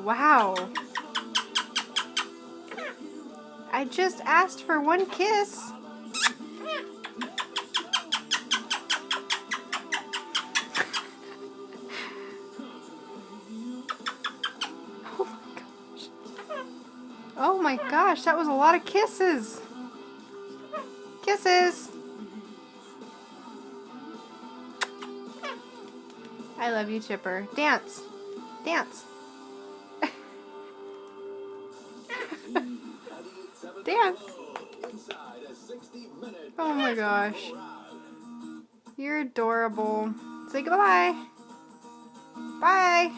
Wow. I just asked for one kiss. Oh my gosh, that was a lot of kisses. Kisses. I love you, Chipper. Dance. Dance. Dance. Oh my gosh. You're adorable. Say goodbye. Bye.